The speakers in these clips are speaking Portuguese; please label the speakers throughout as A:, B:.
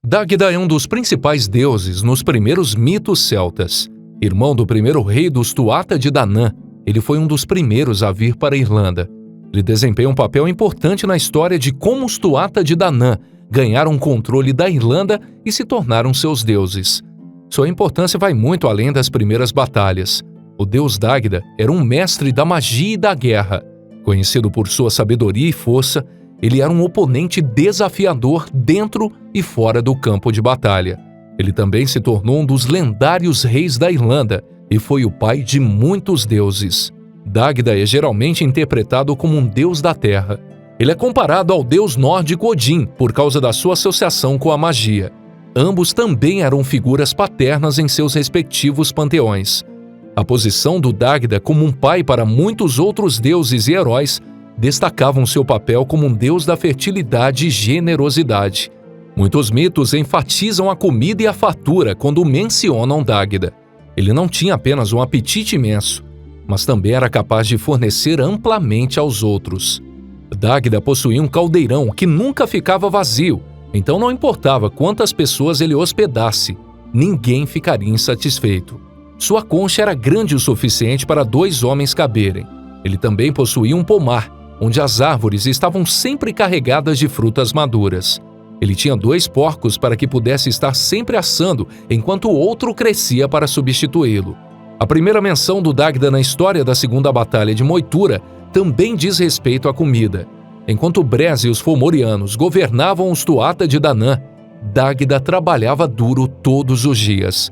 A: Dágda é um dos principais deuses nos primeiros mitos celtas. Irmão do primeiro rei dos Tuatha de Danann, ele foi um dos primeiros a vir para a Irlanda. Ele desempenha um papel importante na história de como os Tuatha de Danann ganharam controle da Irlanda e se tornaram seus deuses. Sua importância vai muito além das primeiras batalhas. O deus Dágda era um mestre da magia e da guerra. Conhecido por sua sabedoria e força, ele era um oponente desafiador dentro e fora do campo de batalha. Ele também se tornou um dos lendários reis da Irlanda e foi o pai de muitos deuses. Dágda é geralmente interpretado como um deus da terra. Ele é comparado ao deus nórdico Odin por causa da sua associação com a magia. Ambos também eram figuras paternas em seus respectivos panteões. A posição do Dágda como um pai para muitos outros deuses e heróis destacavam seu papel como um deus da fertilidade e generosidade. Muitos mitos enfatizam a comida e a fartura quando mencionam Dágda. Ele não tinha apenas um apetite imenso, mas também era capaz de fornecer amplamente aos outros. Dágda possuía um caldeirão que nunca ficava vazio, então não importava quantas pessoas ele hospedasse, ninguém ficaria insatisfeito. Sua concha era grande o suficiente para 2 homens caberem. Ele também possuía um pomar, onde as árvores estavam sempre carregadas de frutas maduras. Ele tinha 2 porcos para que pudesse estar sempre assando, enquanto o outro crescia para substituí-lo. A primeira menção do Dágda na história da Segunda Batalha de Moytura também diz respeito à comida. Enquanto Bres e os Fomorianos governavam os Tuatha de Danann, Dágda trabalhava duro todos os dias.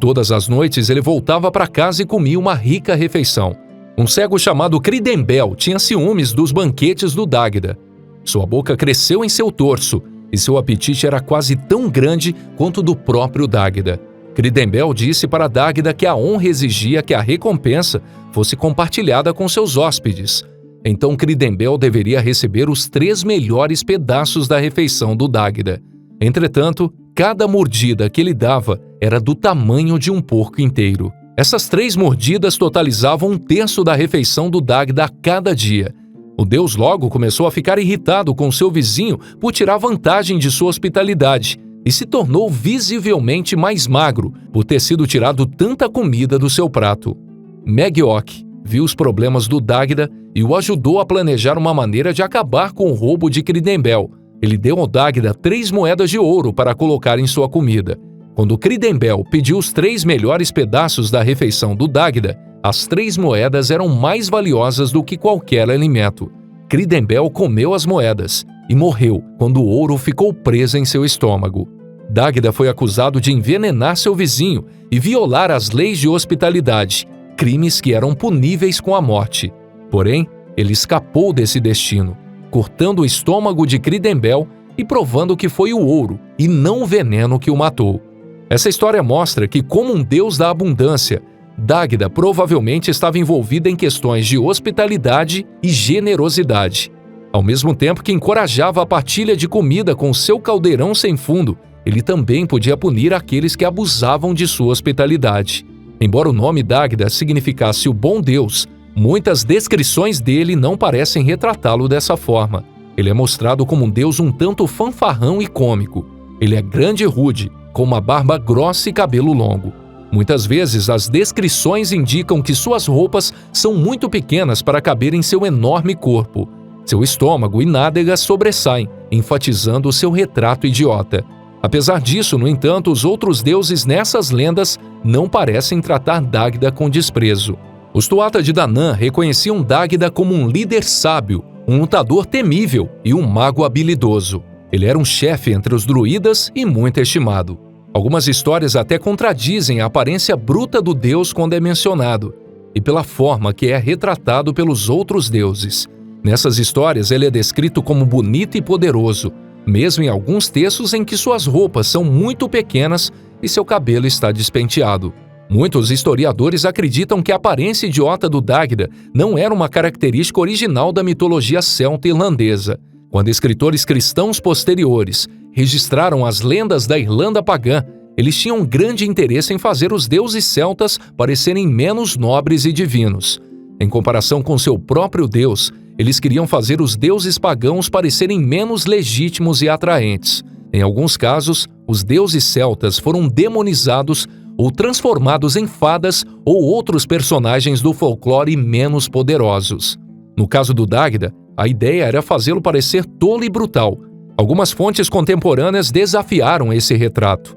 A: Todas as noites ele voltava para casa e comia uma rica refeição. Um cego chamado Cridembel tinha ciúmes dos banquetes do Dágda. Sua boca cresceu em seu torso e seu apetite era quase tão grande quanto do próprio Dágda. Cridembel disse para Dágda que a honra exigia que a recompensa fosse compartilhada com seus hóspedes. Então Cridembel deveria receber os 3 melhores pedaços da refeição do Dágda. Entretanto, cada mordida que ele dava era do tamanho de um porco inteiro. Essas 3 mordidas totalizavam 1/3 da refeição do Dágda a cada dia. O deus logo começou a ficar irritado com seu vizinho por tirar vantagem de sua hospitalidade e se tornou visivelmente mais magro por ter sido tirado tanta comida do seu prato. Megioc viu os problemas do Dágda e o ajudou a planejar uma maneira de acabar com o roubo de Cridembel. Ele deu ao Dágda 3 moedas de ouro para colocar em sua comida. Quando Cridembel pediu os 3 melhores pedaços da refeição do Dágda, as 3 moedas eram mais valiosas do que qualquer alimento. Cridembel comeu as moedas e morreu quando o ouro ficou preso em seu estômago. Dágda foi acusado de envenenar seu vizinho e violar as leis de hospitalidade, crimes que eram puníveis com a morte. Porém, ele escapou desse destino, cortando o estômago de Cridembel e provando que foi o ouro e não o veneno que o matou. Essa história mostra que, como um deus da abundância, Dágda provavelmente estava envolvida em questões de hospitalidade e generosidade. Ao mesmo tempo que encorajava a partilha de comida com seu caldeirão sem fundo, ele também podia punir aqueles que abusavam de sua hospitalidade. Embora o nome Dágda significasse o bom Deus, muitas descrições dele não parecem retratá-lo dessa forma. Ele é mostrado como um deus um tanto fanfarrão e cômico. Ele é grande e rude, com uma barba grossa e cabelo longo. Muitas vezes, as descrições indicam que suas roupas são muito pequenas para caber em seu enorme corpo. Seu estômago e nádegas sobressaem, enfatizando o seu retrato idiota. Apesar disso, no entanto, os outros deuses nessas lendas não parecem tratar Dágda com desprezo. Os Tuatha de Danann reconheciam Dágda como um líder sábio, um lutador temível e um mago habilidoso. Ele era um chefe entre os druidas e muito estimado. Algumas histórias até contradizem a aparência bruta do deus quando é mencionado, e pela forma que é retratado pelos outros deuses. Nessas histórias, ele é descrito como bonito e poderoso, mesmo em alguns textos em que suas roupas são muito pequenas e seu cabelo está despenteado. Muitos historiadores acreditam que a aparência idiota do Dágda não era uma característica original da mitologia celta irlandesa. Quando escritores cristãos posteriores registraram as lendas da Irlanda pagã, eles tinham um grande interesse em fazer os deuses celtas parecerem menos nobres e divinos. Em comparação com seu próprio deus, eles queriam fazer os deuses pagãos parecerem menos legítimos e atraentes. Em alguns casos, os deuses celtas foram demonizados ou transformados em fadas ou outros personagens do folclore menos poderosos. No caso do Dágda, a ideia era fazê-lo parecer tolo e brutal. Algumas fontes contemporâneas desafiaram esse retrato.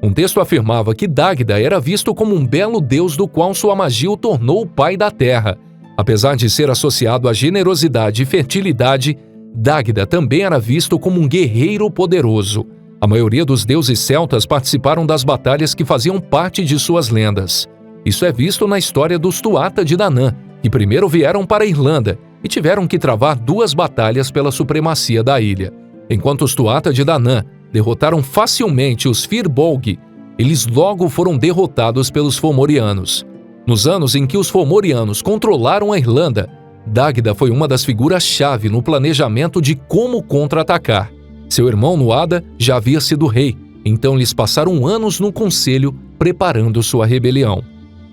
A: Um texto afirmava que Dágda era visto como um belo deus do qual sua magia o tornou o pai da terra. Apesar de ser associado à generosidade e fertilidade, Dágda também era visto como um guerreiro poderoso. A maioria dos deuses celtas participaram das batalhas que faziam parte de suas lendas. Isso é visto na história dos Tuatha de Danann, que primeiro vieram para a Irlanda e tiveram que travar 2 batalhas pela supremacia da ilha. Enquanto os Tuatha de Danann derrotaram facilmente os Firbolg, eles logo foram derrotados pelos Fomorianos. Nos anos em que os Fomorianos controlaram a Irlanda, Dágda foi uma das figuras-chave no planejamento de como contra-atacar. Seu irmão Nuada já havia sido rei, então eles passaram anos no conselho preparando sua rebelião.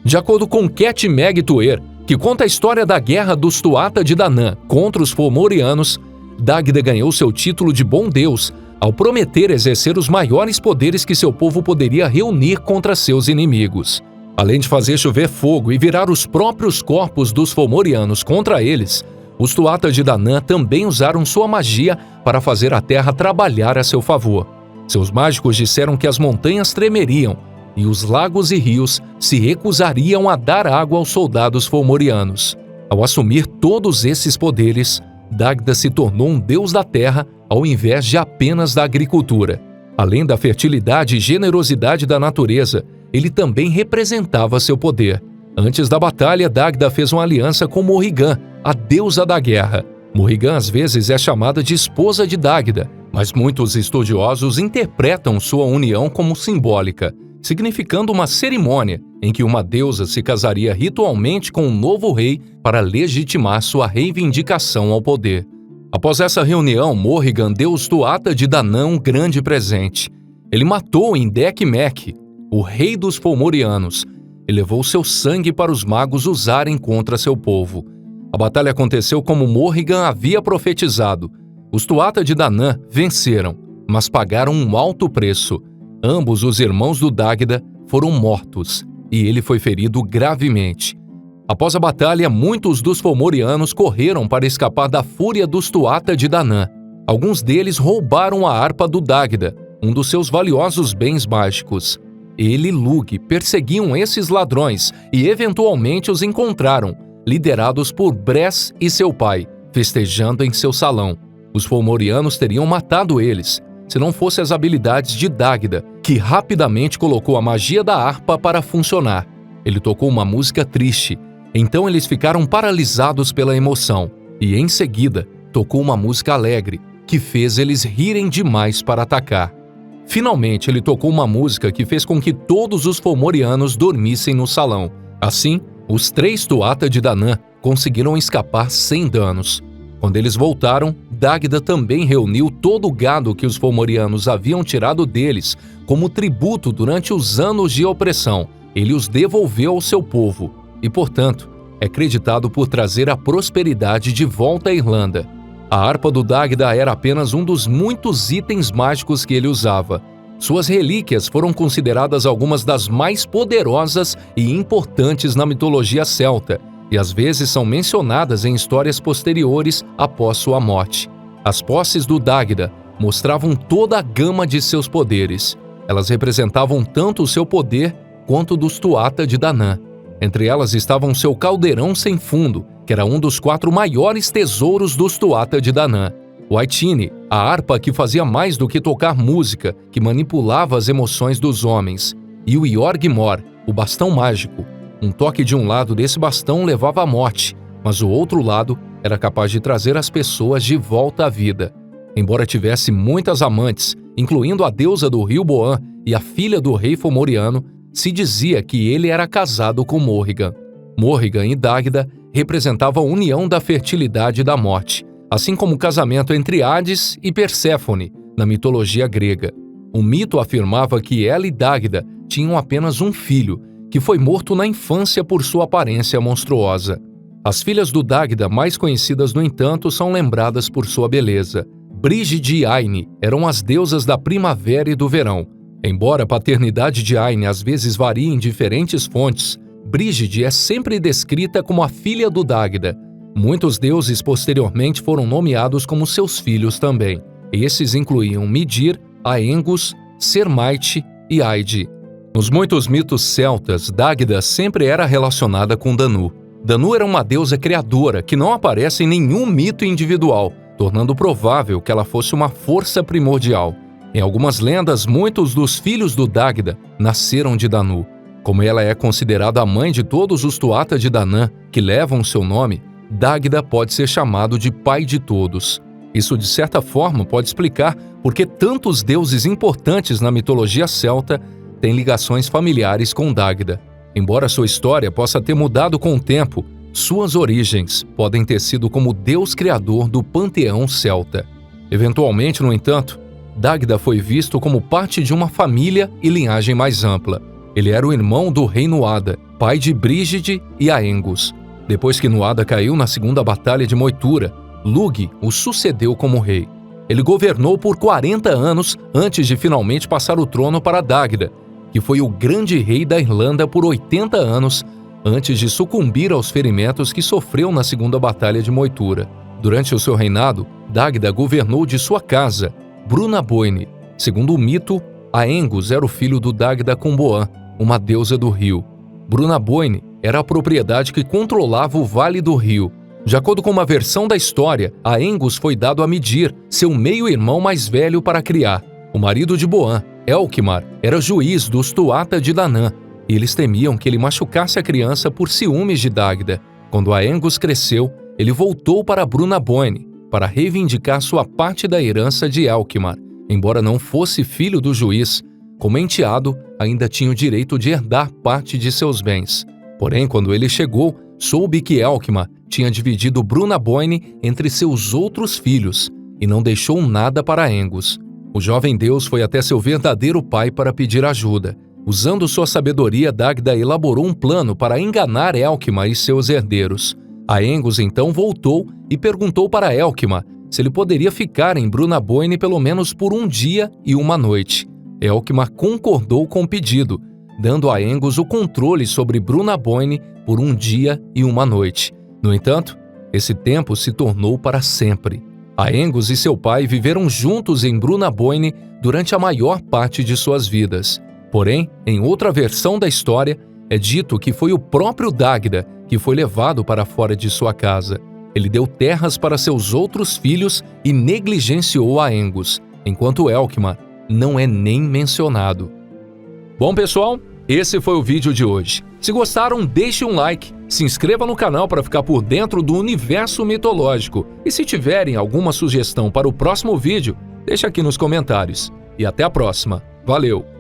A: De acordo com Ket Meg Tuer, que conta a história da guerra dos Tuatha de Danann contra os Fomorianos, Dágda ganhou seu título de bom deus ao prometer exercer os maiores poderes que seu povo poderia reunir contra seus inimigos. Além de fazer chover fogo e virar os próprios corpos dos Fomorianos contra eles, os Tuatha de Danann também usaram sua magia para fazer a terra trabalhar a seu favor. Seus mágicos disseram que as montanhas tremeriam e os lagos e rios se recusariam a dar água aos soldados Fomorianos. Ao assumir todos esses poderes, Dágda se tornou um deus da terra ao invés de apenas da agricultura. Além da fertilidade e generosidade da natureza, ele também representava seu poder. Antes da batalha, Dágda fez uma aliança com Morrigan, a deusa da guerra. Morrigan às vezes é chamada de esposa de Dágda, mas muitos estudiosos interpretam sua união como simbólica, significando uma cerimônia em que uma deusa se casaria ritualmente com um novo rei para legitimar sua reivindicação ao poder. Após essa reunião, Morrigan deu aos Tuatha de Danann um grande presente. Ele matou Indec Mec, o rei dos Fomorianos, e levou seu sangue para os magos usarem contra seu povo. A batalha aconteceu como Morrigan havia profetizado. Os Tuatha de Danann venceram, mas pagaram um alto preço. Ambos os irmãos do Dágda foram mortos, e ele foi ferido gravemente. Após a batalha, muitos dos Fomorianos correram para escapar da fúria dos Tuatha de Danann. Alguns deles roubaram a harpa do Dágda, um dos seus valiosos bens mágicos. Ele e Lug perseguiam esses ladrões e eventualmente os encontraram, liderados por Bress e seu pai, festejando em seu salão. Os Fomorianos teriam matado eles, se não fossem as habilidades de Dágda, que rapidamente colocou a magia da harpa para funcionar. Ele tocou uma música triste, então eles ficaram paralisados pela emoção, e em seguida tocou uma música alegre, que fez eles rirem demais para atacar. Finalmente, ele tocou uma música que fez com que todos os Fomorianos dormissem no salão. Assim, os 3 Tuatha de Danann conseguiram escapar sem danos. Quando eles voltaram, Dágda também reuniu todo o gado que os Fomorianos haviam tirado deles como tributo durante os anos de opressão. Ele os devolveu ao seu povo e, portanto, é creditado por trazer a prosperidade de volta à Irlanda. A harpa do Dágda era apenas um dos muitos itens mágicos que ele usava. Suas relíquias foram consideradas algumas das mais poderosas e importantes na mitologia celta, e às vezes são mencionadas em histórias posteriores após sua morte. As posses do Dágda mostravam toda a gama de seus poderes. Elas representavam tanto o seu poder quanto dos Tuatha de Danann. Entre elas estavam seu caldeirão sem fundo, que era um dos 4 maiores tesouros dos Tuatha de Danann. O Aitine, a harpa que fazia mais do que tocar música, que manipulava as emoções dos homens. E o Iorgmor, o bastão mágico. Um toque de um lado desse bastão levava à morte, mas o outro lado era capaz de trazer as pessoas de volta à vida. Embora tivesse muitas amantes, incluindo a deusa do rio Boan e a filha do rei Fomoriano, se dizia que ele era casado com Morrigan. Morrigan e Dágda representavam a união da fertilidade e da morte, assim como o casamento entre Hades e Perséfone, na mitologia grega. O mito afirmava que ela e Dágda tinham apenas um filho, que foi morto na infância por sua aparência monstruosa. As filhas do Dágda mais conhecidas, no entanto, são lembradas por sua beleza. Brígide e Aine eram as deusas da primavera e do verão. Embora a paternidade de Aine às vezes varie em diferentes fontes, Brígide é sempre descrita como a filha do Dágda. Muitos deuses posteriormente foram nomeados como seus filhos também. Esses incluíam Midir, Aengus, Sermaite e Aide. Nos muitos mitos celtas, Dágda sempre era relacionada com Danu. Danu era uma deusa criadora que não aparece em nenhum mito individual, tornando provável que ela fosse uma força primordial. Em algumas lendas, muitos dos filhos do Dágda nasceram de Danu. Como ela é considerada a mãe de todos os Tuatha de Danann que levam seu nome, Dágda pode ser chamado de pai de todos. Isso, de certa forma, pode explicar por que tantos deuses importantes na mitologia celta têm ligações familiares com Dágda. Embora sua história possa ter mudado com o tempo, suas origens podem ter sido como Deus criador do panteão celta. Eventualmente, no entanto, Dágda foi visto como parte de uma família e linhagem mais ampla. Ele era o irmão do rei Nuada, pai de Brígide e Aengus. Depois que Nuada caiu na segunda batalha de Moytura, Lugh o sucedeu como rei. Ele governou por 40 anos antes de finalmente passar o trono para Dágda, que foi o grande rei da Irlanda por 80 anos antes de sucumbir aos ferimentos que sofreu na segunda batalha de Moytura. Durante o seu reinado, Dágda governou de sua casa, Brunabóine. Segundo o mito, Aengus era o filho do Dágda Comboan, uma deusa do rio. Brunabóine era a propriedade que controlava o vale do rio. De acordo com uma versão da história, Aengus foi dado a Midir, seu meio-irmão mais velho, para criar. O marido de Boan, Elkmar, era juiz dos Tuatha de Danann, e eles temiam que ele machucasse a criança por ciúmes de Dágda. Quando Aengus cresceu, ele voltou para Brunabóine para reivindicar sua parte da herança de Elkmar. Embora não fosse filho do juiz, como enteado, ainda tinha o direito de herdar parte de seus bens. Porém, quando ele chegou, soube que Elkmar tinha dividido Brunabóine entre seus outros filhos e não deixou nada para Aengus. O jovem deus foi até seu verdadeiro pai para pedir ajuda. Usando sua sabedoria, Dágda elaborou um plano para enganar Elkmar e seus herdeiros. Aengus então voltou e perguntou para Elkmar se ele poderia ficar em Brunabóine pelo menos por um dia e uma noite. Elkmar concordou com o pedido, dando a Aengus o controle sobre Brunabóine por um dia e uma noite. No entanto, esse tempo se tornou para sempre. Aengus e seu pai viveram juntos em Brunabóine durante a maior parte de suas vidas. Porém, em outra versão da história, é dito que foi o próprio Dágda que foi levado para fora de sua casa. Ele deu terras para seus outros filhos e negligenciou Aengus, enquanto Elkmar não é nem mencionado. Bom, pessoal, esse foi o vídeo de hoje. Se gostaram, deixe um like, se inscreva no canal para ficar por dentro do universo mitológico. E se tiverem alguma sugestão para o próximo vídeo, deixe aqui nos comentários. E até a próxima. Valeu!